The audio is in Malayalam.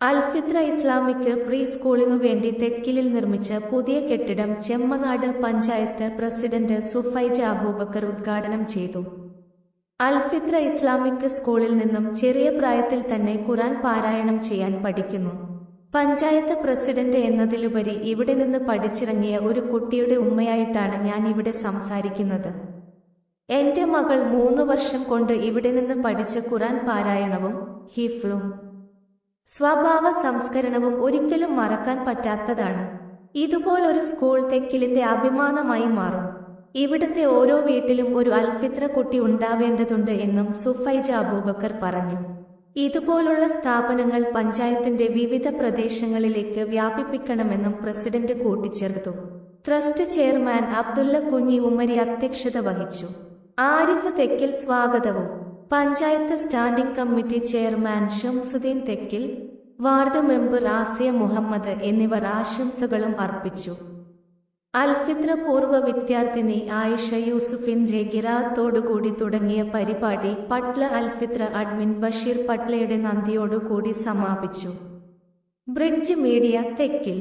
അൽഫിത്ര ഇസ്ലാമിക് പ്രീ സ്കൂളിനു വേണ്ടി തെക്കിലിൽ നിർമ്മിച്ച പുതിയ കെട്ടിടം ചെമ്മനാട് പഞ്ചായത്ത് പ്രസിഡന്റ് സുഫൈജ അബൂബക്കർ ഉദ്ഘാടനം ചെയ്തു. അൽഫിത്ര ഇസ്ലാമിക് സ്കൂളിൽ നിന്നും ചെറിയ പ്രായത്തിൽ തന്നെ ഖുർആൻ പാരായണം ചെയ്യാൻ പഠിക്കുന്നു. പഞ്ചായത്ത് പ്രസിഡന്റ് എന്നതിലുപരി ഇവിടെ നിന്ന് പഠിച്ചിറങ്ങിയ ഒരു കുട്ടിയുടെ ഉമ്മയായിട്ടാണ് ഞാൻ ഇവിടെ സംസാരിക്കുന്നത്. എന്റെ മകൾ 3 വർഷം കൊണ്ട് ഇവിടെ നിന്ന് പഠിച്ച ഖുർആൻ പാരായണവും ഹിഫ്ളും സ്വഭാവ സംസ്കരണവും ഒരിക്കലും മറക്കാൻ പറ്റാത്തതാണ്. ഇതുപോലൊരു സ്കൂൾ തെക്കിലിന്റെ അഭിമാനമായി മാറും. ഇവിടുത്തെ ഓരോ വീട്ടിലും ഒരു അൽഫിത്ര കുട്ടി ഉണ്ടാവേണ്ടതുണ്ട് എന്നും സുഫൈജ അബൂബക്കർ പറഞ്ഞു. ഇതുപോലുള്ള സ്ഥാപനങ്ങൾ പഞ്ചായത്തിന്റെ വിവിധ പ്രദേശങ്ങളിലേക്ക് വ്യാപിപ്പിക്കണമെന്നും പ്രസിഡന്റ് കൂട്ടിച്ചേർത്തു. ട്രസ്റ്റ് ചെയർമാൻ അബ്ദുല്ല കുഞ്ഞി ഉമ്മരി അധ്യക്ഷത വഹിച്ചു. ആരിഫ് തെക്കിൽ സ്വാഗതവും, panchayat standing committee chairman Shamsuddin Thekkil, ward member Asiya Muhammad എന്നിവർ ആശംസകളും അർപ്പിച്ചു. അൽഫിത്ര പൂർവ്വ വിദ്യാർത്ഥിനി ആയിഷ യൂസുഫിന്റെ ഗിറാത്തോടുകൂടി തുടങ്ങിയ പരിപാടി പട്ല അൽഫിത്ര അഡ്മിൻ ബഷീർ പട്ലയുടെ നന്ദിയോടുകൂടി സമാപിച്ചു. ബ്രിഡ്ജ് മീഡിയ തെക്കിൽ.